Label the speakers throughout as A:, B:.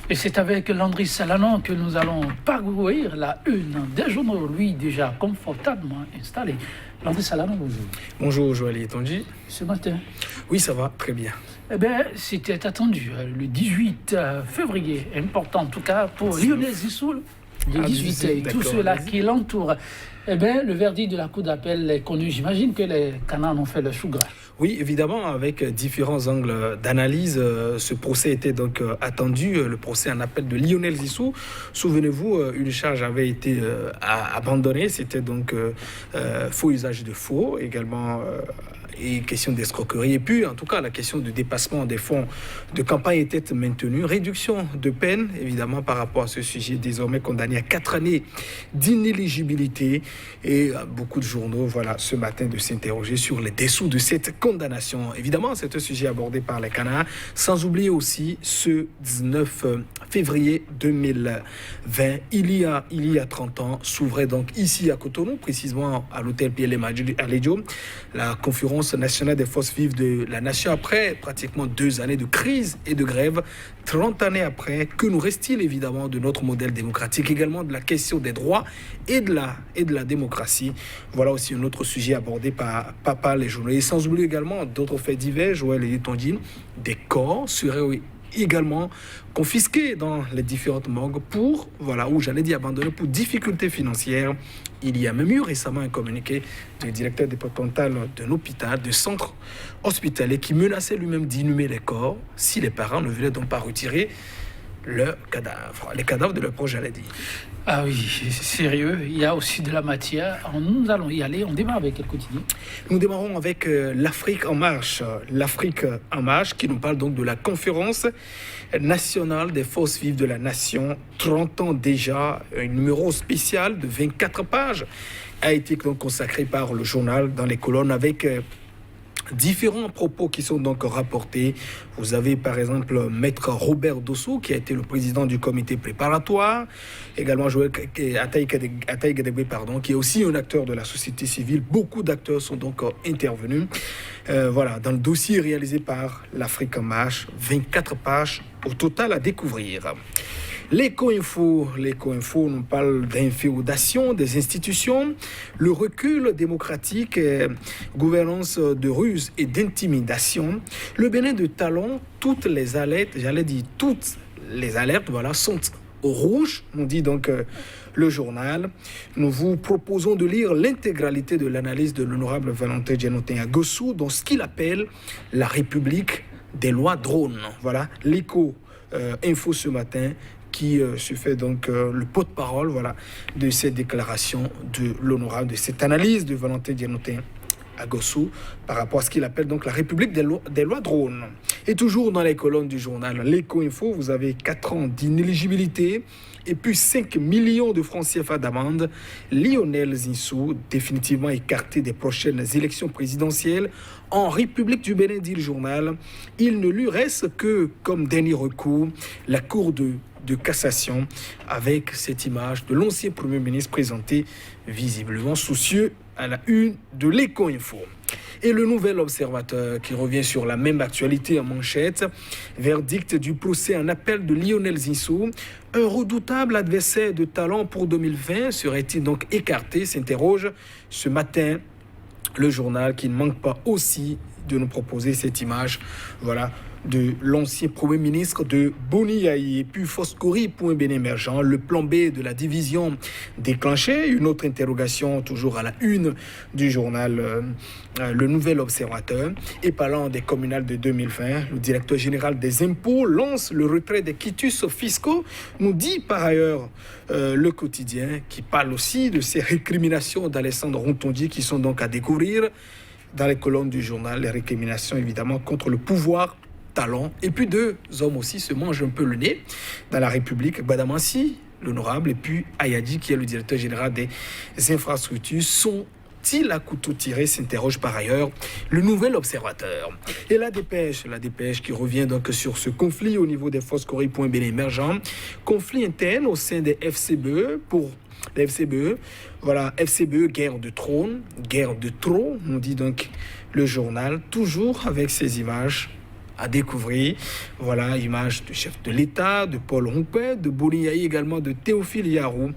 A: Et c'est avec Landry Salanon que nous allons parcourir la une des journaux, lui déjà confortablement installé. Landry Salanon, bonjour.
B: Bonjour Joël Tonji.
A: Ce matin?
B: Oui, ça va, très bien.
A: Eh bien, c'était attendu, le 18 février, important en tout cas pour Lionel Zissou, le 18 et tous ceux-là qui l'entourent. Eh bien, le verdict de la Cour d'appel est connu. J'imagine que les Canards ont fait le chou gras.
B: Oui, évidemment, avec différents angles d'analyse, ce procès était donc attendu, le procès en appel de Lionel Zissou. Souvenez-vous, une charge avait été abandonnée, c'était donc faux usage de faux, également et question d'escroquerie. Et puis, en tout cas, la question du dépassement des fonds de campagne était maintenue. Réduction de peine, évidemment, par rapport à ce sujet, désormais condamné à 4 années d'inéligibilité. Et beaucoup de journaux, voilà, ce matin, de s'interroger sur les dessous de cette condamnation. Évidemment, c'est un sujet abordé par les Canards, sans oublier aussi ce 19 février 2020, il y a 30 ans, s'ouvrait donc ici à Cotonou, précisément à l'hôtel Pierre-Lemajor, la conférence nationale des forces vives de la nation, après pratiquement 2 années de crise et de grève, 30 années après. Que nous reste-t-il évidemment de notre modèle démocratique, également de la question des droits et de la démocratie? Voilà aussi un autre sujet abordé par les journalistes, sans oublier également d'autres faits divers. Joël et Tondine, des corps seraient également confisqués dans les différentes morgues pour, voilà, où j'allais dire abandonnés pour difficultés financières. Il y a même eu récemment un communiqué du directeur départemental d'un hôpital, de centre hospitalier, qui menaçait lui-même d'inhumer les corps si les parents ne venaient donc pas retirer les cadavres de leurs proches, j'allais dire.
A: Ah oui, c'est sérieux, il y a aussi de la matière. Alors, nous allons y aller, on démarre avec quel quotidien?
B: Nous démarrons avec l'Afrique en marche. L'Afrique en marche qui nous parle donc de la conférence nationale des forces vives de la nation. 30 ans déjà, un numéro spécial de 24 pages a été donc consacré par le journal dans les colonnes avec différents propos qui sont donc rapportés. Vous avez par exemple Maître Robert Dossou, qui a été le président du comité préparatoire, également Joël Ataï Gadegbe, qui est aussi un acteur de la société civile. Beaucoup d'acteurs sont donc intervenus. Voilà, dans le dossier réalisé par l'Afrique en marche, 24 pages au total à découvrir. L'éco-info nous parle d'inféodation des institutions, le recul démocratique, gouvernance de ruse et d'intimidation. Le Bénin de talon, toutes les alertes, voilà, sont au rouge, nous dit donc le journal. Nous vous proposons de lire l'intégralité de l'analyse de l'honorable Valentin Djenotin Agossou dans ce qu'il appelle la République des lois drones. Voilà, l'éco-info ce matin, qui se fait donc le porte-parole, voilà, de cette déclaration de l'honorable, de cette analyse de Valentin Djenotin Agossou par rapport à ce qu'il appelle donc la République des lois drones. Et toujours dans les colonnes du journal L'Éco-Info, vous avez 4 ans d'inéligibilité et puis 5 millions de francs CFA d'amende. Lionel Zissou, définitivement écarté des prochaines élections présidentielles en République du Bénin, dit le journal. Il ne lui reste que, comme dernier recours, la Cour de cassation, avec cette image de l'ancien Premier ministre présenté visiblement soucieux à la une de l'Éco-Info. Et le Nouvel Observateur qui revient sur la même actualité en manchette. Verdict du procès en appel de Lionel Zissou. Un redoutable adversaire de talent pour 2020 serait-il donc écarté, s'interroge ce matin le journal, qui ne manque pas aussi de nous proposer cette image, voilà, de l'ancien Premier ministre de Boni-Yaï. Et puis Foscori pour un Bénin émergent, le plan B de la division déclenché. Une autre interrogation toujours à la une du journal Le Nouvel Observateur. Et parlant des communales de 2020, le directeur général des impôts lance le retrait des quitus fiscaux, nous dit par ailleurs le quotidien, qui parle aussi de ces récriminations d'Alessandre Rontondi qui sont donc à découvrir dans les colonnes du journal. Les récriminations évidemment contre le pouvoir talent. Et puis 2 hommes aussi se mangent un peu le nez dans la République. Badamassi, l'honorable, et puis Ayadi, qui est le directeur général des infrastructures, sont-ils à couteau tiré, s'interroge par ailleurs le Nouvel Observateur. Et la dépêche qui revient donc sur ce conflit au niveau des forces Corée pour un Bénin émergent. Conflit interne au sein des FCBE pour les FCBE. Voilà, FCBE, guerre de trop, nous dit donc le journal, toujours avec ces images à découvrir. Voilà, image du chef de l'État, de Paul Rompé, de Boliaï, également de Théophile Yarou,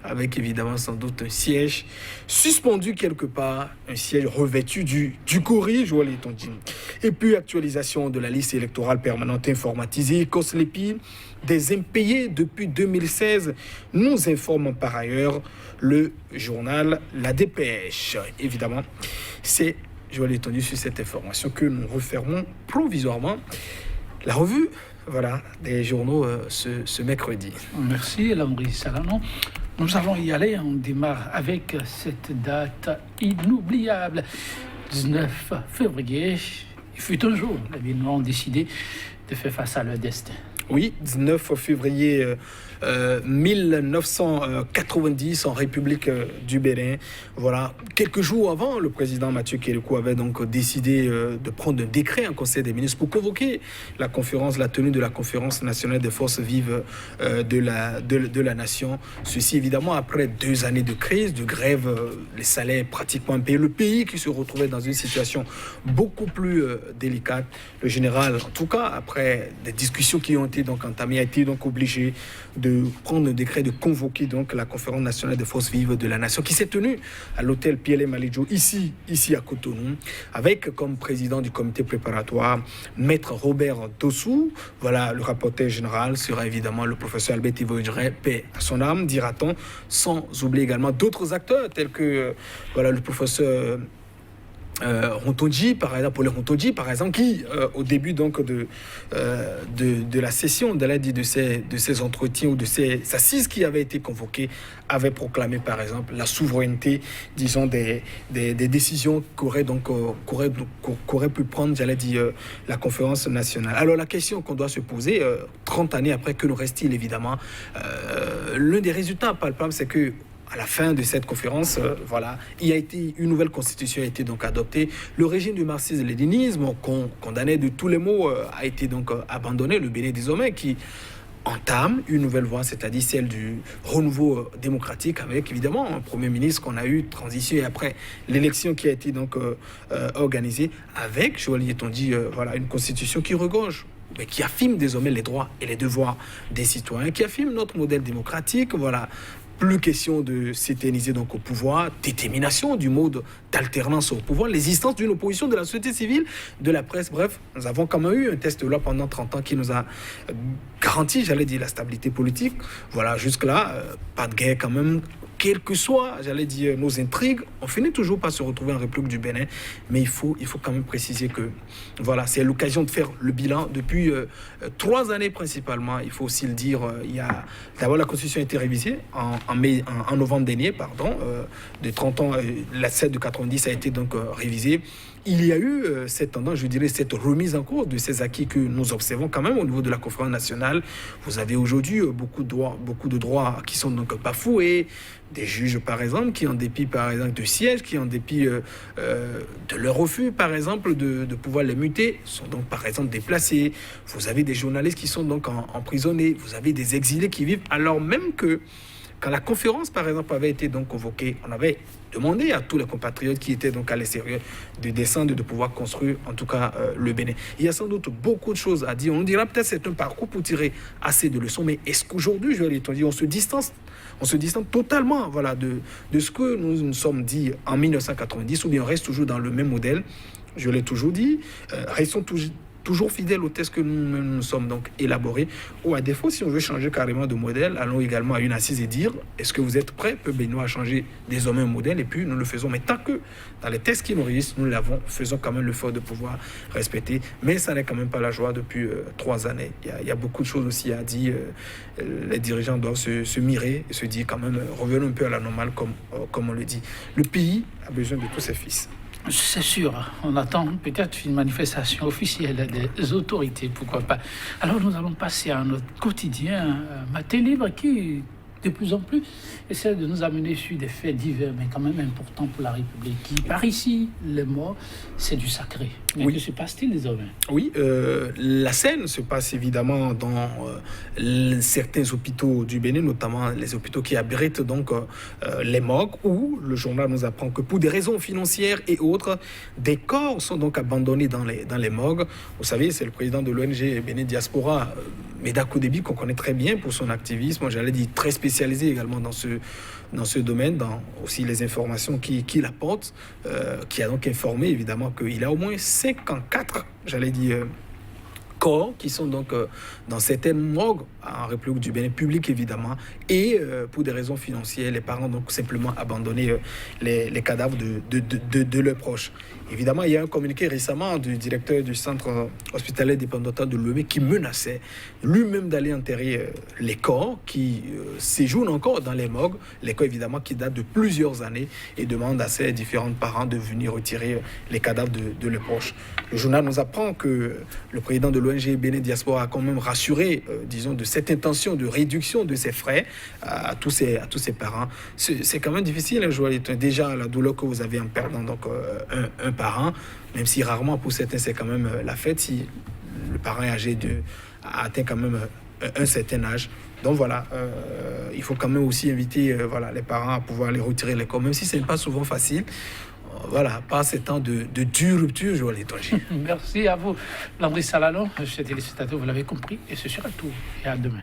B: avec évidemment sans doute un siège suspendu quelque part, un siège revêtu du Cori, je vois les tondines. Et puis actualisation de la liste électorale permanente informatisée, COSLEPI, des impayés depuis 2016, nous informe par ailleurs le journal La Dépêche. Évidemment, c'est, je vois les tondines sur cette information que nous refermons provisoirement la revue. Voilà, des journaux ce mercredi.
A: Merci, Lambri Salano. Nous allons y aller. On démarre avec cette date inoubliable. 19 février. Il fut un jour. Les Béninois ont décidé de faire face à leur destin.
B: Oui, 19 février 1990 en République du Bénin. Voilà, quelques jours avant, le président Mathieu Kérékou avait donc décidé de prendre un décret en Conseil des ministres pour convoquer la tenue de la conférence nationale des forces vives de la nation. Ceci évidemment après 2 années de crise, de grève, les salaires pratiquement impayés, le pays qui se retrouvait dans une situation beaucoup plus délicate. Le général, en tout cas, après des discussions qui ont été donc entamées, a été donc obligé de prendre un décret de convoquer donc la conférence nationale des forces vives de la nation qui s'est tenue à l'hôtel Pierre Malijo ici à Cotonou, avec comme président du comité préparatoire maître Robert Dossou. Voilà, le rapporteur général sera évidemment le professeur Albert Ivoire, paix à son âme, dira-t-on, sans oublier également d'autres acteurs tels que le professeur Rontonji, par exemple, qui au début donc de la session de ces entretiens ou de ces assises qui avaient été convoquées, avait proclamé par exemple la souveraineté, disons des décisions qu'aurait pu prendre, la conférence nationale. Alors la question qu'on doit se poser 30 années après, que nous reste-t-il évidemment, l'un des résultats palpables, c'est que à la fin de cette conférence, une nouvelle constitution a été donc adoptée. Le régime du marxisme-léninisme, qu'on condamnait de tous les mots, a été donc abandonné. Le Bénin désormais qui entame une nouvelle voie, c'est-à-dire celle du renouveau démocratique, avec évidemment un premier ministre qu'on a eu, transition, et après l'élection qui a été donc organisée, avec, une constitution qui regorge, mais qui affirme désormais les droits et les devoirs des citoyens, qui affirme notre modèle démocratique, Plus question de s'éterniser donc au pouvoir, détermination du mode d'alternance au pouvoir, l'existence d'une opposition de la société civile, de la presse. Bref, nous avons quand même eu un test de loi pendant 30 ans qui nous a garanti, la stabilité politique. Voilà, jusque-là, pas de guerre quand même. Quelles que soient, nos intrigues, on finit toujours par se retrouver en République du Bénin. Mais il faut quand même préciser que, c'est l'occasion de faire le bilan depuis 3 années principalement. Il faut aussi le dire, d'abord la Constitution a été révisée en novembre dernier, de 30 ans, la 7 de 90 a été donc révisée. Il y a eu cette tendance, cette remise en cause de ces acquis que nous observons quand même au niveau de la conférence nationale. Vous avez aujourd'hui beaucoup de droits qui sont donc bafoués. Des juges, par exemple, qui en dépit, par exemple, de sièges, qui en dépit de leur refus, par exemple, de pouvoir les muter, sont donc, par exemple, déplacés. Vous avez des journalistes qui sont donc emprisonnés. Vous avez des exilés qui vivent, alors même que quand la conférence, par exemple, avait été donc convoquée, on avait demandé à tous les compatriotes qui étaient donc à l'extérieur de descendre, de pouvoir construire, en tout cas, le Bénin. Il y a sans doute beaucoup de choses à dire. On dira peut-être c'est un parcours pour tirer assez de leçons, mais est-ce qu'aujourd'hui, on se distance totalement de ce que nous sommes dit en 1990, ou bien on reste toujours dans le même modèle? Je l'ai toujours dit, restons toujours fidèles au test que nous sommes donc élaborés, ou à défaut, si on veut changer carrément de modèle, allons également à une assise et dire, est-ce que vous êtes prêts, peuple béninois, à changer désormais un modèle? Et puis nous le faisons, mais tant que dans les tests qui nous régissent, nous l'avons, faisons quand même l'effort de pouvoir respecter, mais ça n'est quand même pas la joie depuis 3 années. Il y a beaucoup de choses aussi à dire. Les dirigeants doivent se mirer et se dire quand même, revenons un peu à la normale, comme on le dit. Le pays a besoin de tous ses fils.
A: C'est sûr, on attend peut-être une manifestation officielle des autorités, pourquoi pas. Alors nous allons passer à notre quotidien Matin Libre qui de plus en plus essaie de nous amener sur des faits divers, mais quand même importants pour la République. Qui, par ici, les morts, c'est du sacré. Mais que se passe-t-il désormais?
B: Oui, la scène se passe évidemment dans certains hôpitaux du Bénin, notamment les hôpitaux qui abritent donc les morgues, où le journal nous apprend que pour des raisons financières et autres, des corps sont donc abandonnés dans les morgues. Vous savez, c'est le président de l'ONG Bénin Diaspora, Meda Kodebi, qu'on connaît très bien pour son activisme, j'allais dire très spécialisé également dans ce domaine, dans aussi les informations qu'il apporte, qui a donc informé évidemment qu'il a au moins 54, j'allais dire, corps qui sont donc dans certaines morgues en République du Bénin, public évidemment, et pour des raisons financières, les parents ont donc simplement abandonné les cadavres de leurs proches. Évidemment, il y a un communiqué récemment du directeur du centre hospitalier départemental de Lomé qui menaçait lui-même d'aller enterrer les corps qui séjournent encore dans les morgues, les corps évidemment qui datent de plusieurs années, et demande à ses différents parents de venir retirer les cadavres de leurs proches. Le journal nous apprend que le président de l'ONG Bénin Diaspora a quand même rassuré, disons, de cette intention de réduction de ses frais à tous ses parents. C'est quand même difficile, hein, Joël. Déjà, la douleur que vous avez en perdant donc, un parent, même si rarement pour certains c'est quand même la fête, si le parent est âgé a atteint quand même un certain âge. Donc voilà, il faut quand même aussi inviter les parents à pouvoir aller retirer les corps, même si ce n'est pas souvent facile. Voilà, pas ces temps de dure rupture, Joël Etonji.
A: Merci à vous, Landry Salalo, chers téléspectateurs, vous l'avez compris, et ce sera tout. Et à demain.